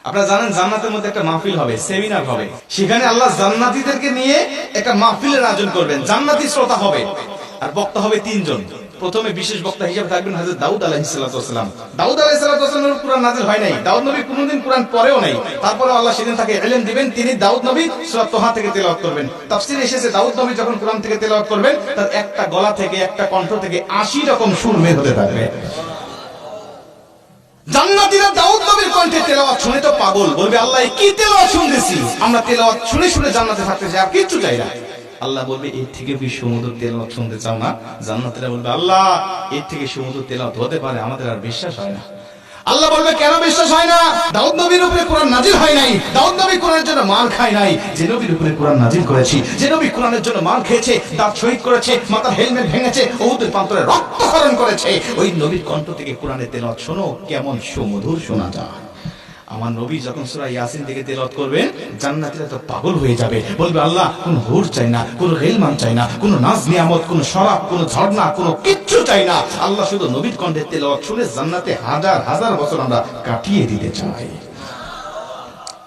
আপনারা জানেন জান্নাতের মধ্যে একটা মাহফিল হবে, সেমিনার হবে। সেখানে আল্লাহ জান্নাতীদেরকে নিয়ে একটা মাহফিলের আয়োজন করবেন। জান্নাতি শ্রোতা হবে আর বক্তা হবে তিনজন। প্রথমে বিশেষ বক্তা হিসেবে থাকবেন হযরত দাউদ আলাইহিস সালাম। দাউদ আলাইহিস সালামের কুরআন নাযিল হয় নাই, দাউদ নবী কোনদিন কুরআন পড়েও নাই। তারপরে আল্লাহ সেদিন তাকে ইলম দিবেন, তিনি দাউদ নবী সূরা তোহা থেকে তেলাওয়াত করবেন। তাফসীরে এসেছে দাউদ নবী যখন কুরআন থেকে তেলাওয়াত করবেন, তার একটা গলা থেকে, একটা কণ্ঠ থেকে 80 রকম সুর বের হতে থাকবে। জান্নাতীরা দাউদ নবীর কণ্ঠে তেলাওয়াত শুনে তো পাগল, বলবে আল্লাহ কি তেলাওয়াত শুনতেছি, আমরা তেলাওয়াত শুনে শুনে জান্নাতে থাকতে চাই, আর কিচ্ছু চাই না। আল্লাহ বলবে এর থেকে কি সুমধুর তেলাওয়াত শুনতে চাও না? জান্নাতীরা বলবে আল্লাহ এর থেকে সুমধুর তেলাওয়াত হতে পারে, আমাদের আর বিশ্বাস হয় না। আল্লাহ বলবে কেন বিশ্বাস হয় না? দাউদ নবীর উপরে কোরআন নাজিল হয় নাই, দাউদ নবী কোরআনের জন্য মার খায় নাই। যে নবীর উপরে কোরআন নাজিল করেছি, যে নবী কোরআনের জন্য মার খেয়েছে, দাঁত শহীদ করেছে, মাথার হেলমেট ভেঙেছে, উহুদের প্রান্তরে রক্তক্ষরণ করেছে, ওই নবীর কণ্ঠ থেকে কোরআনের তেলাওয়াত শোনো, কেমন সুমধুর শোনা যায়। আমার নবী যখন সূরা ইয়াসিন থেকে তেলাওয়াত করবেন, জান্নাতীরা তো পাগল হয়ে যাবে, বলবে আল্লাহ কোন হুর চাই না, কোন গিলমান চাই না, কোন নাজ নিয়ামত, কোন শরাব, কোন ঝর্ণা, কোন কিচ্ছু চাই না। আল্লাহ শুধু নবীর কণ্ঠে তেলাওয়াত শুনে জান্নাতে হাজার হাজার বছর আমরা কাটিয়ে দিতে চাই।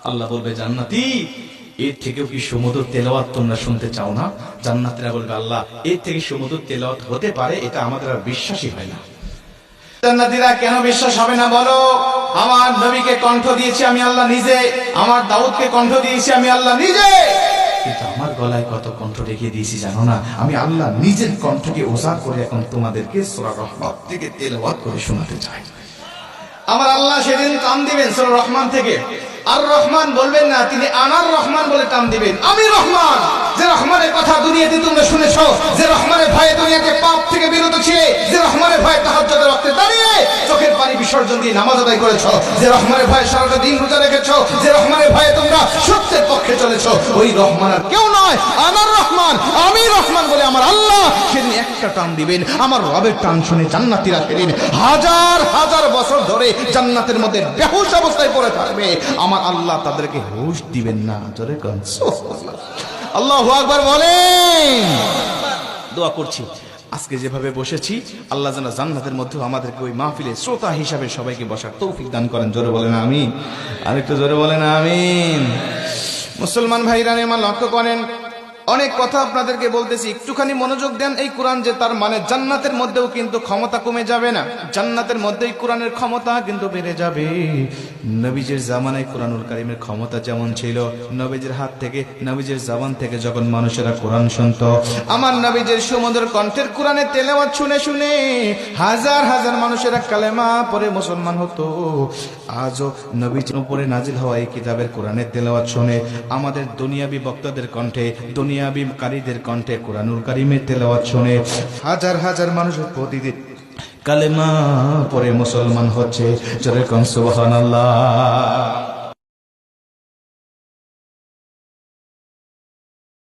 আল্লাহ বলবে জান্নাতি এর থেকেও কি সুমধুর তেলাওয়াত তোমরা শুনতে চাও না? জান্নাতীরা বলবে আল্লাহ এর থেকে সুমধুর তেলাওয়াত হতে পারে, এটা আমাদের আর বিশ্বাসই হয় না। জান্নাতীরা কেন বিশ্বাস হবে না বলো? আমার নবীকে কণ্ঠ দিয়েছি আমি আল্লাহ নিজে, আমার দাউদকে কণ্ঠ দিয়েছি আমি আল্লাহ নিজে, কিন্তু আমার গলায় কত কণ্ঠ রেখে দিয়েছি জানো না? আমি আল্লাহ নিজের কণ্ঠকে ওঝা করে এখন তোমাদেরকে সূরা রহমান থেকে তেলাওয়াত করে শোনাতে চাই। আমার আল্লাহ সেদিন টান দিবেন সূরা রহমান থেকে, আর রহমান বলবেন না, তিনি আনার রহমান বলে টান দিবেন। আমি রহমান, যে রহমানের কথা দুনিয়াতে তোমরা শুনেছো, যে রহমানের ভয়ে দুনিয়াতে পাপ থেকে বিরত ছিলে, যে রহমানের ভয়ে তাহাজ্জুদের ওয়াক্তে দাঁড়িয়ে চোখের পানি বিসর্জন দিয়ে নামাজ আদায় করেছো, যে রহমানের ভয়ে সারাটা দিন রোজা রেখেছো, যে রহমানের ভয়ে তোমরা সত্যের পক্ষে চলেছো, ওই রহমান আর কেউ নয়, আনার রহমান, আমি রহমান বলে আমার আল্লাহ সেদিন একটা টান দিবেন। আমার রবের টান শুনে জান্নাতীরা সেদিন হাজার হাজার বছর ধরে জান্নাতের মধ্যে বেহুশ অবস্থায় পড়ে থাকবে। আমার আল্লাহ তাদেরকে হুশ দিবেন না। জোরে কোন সুবহানাল্লাহ, আল্লাহু আকবার বলেন। দোয়া করছি আজকে যেভাবে বসেছি, আল্লাহ যেন জান্নাতের মধ্যে আমাদেরকে ওই মাহফিলে শ্রোতা হিসাবে সবাইকে বসার তৌফিক দান করেন। জোরে বলেন আমিন, আরেকটু জোরে বলেন আমিন। মুসলমান ভাইরা আমার লক্ষ্য করেন, অনেক কথা আপনাদেরকে বলতেছি, একটুখানি মনোযোগ দেন। এই কোরআন যে তার মানে জান্নাতের মধ্যেও কিন্তু ক্ষমতা কমে যাবে না, জান্নাতের মধ্যেই কোরআনের ক্ষমতা কিন্তু বেড়ে যাবে। নবীজির জামানায় কোরআনুল কারীমের ক্ষমতা যেমন ছিল, নবীজির হাত থেকে, নবীজির জবান থেকে যখন মানুষেরা কোরআন শুনতো, আমার নবীজির সুমধুর কণ্ঠের কোরআনের তেলাওয়াত শুনে শুনে হাজার হাজার মানুষেরা কালেমা পড়ে মুসলমান হতো। আজও নবীজির উপরে নাজিল হওয়া এই কিতাবের কোরআনের তেলাওয়াত শুনে আমাদের দুনিয়াবি বক্তাদের কণ্ঠে, দুনিয়াবি কারীদের কণ্ঠে কোরআনুল কারীমের তেলাওয়াত শুনে হাজার হাজার মানুষ প্রতিদিন কালেমা পড়ে মুসলমান হচ্ছে। জোরে কোন সুবহানাল্লাহ।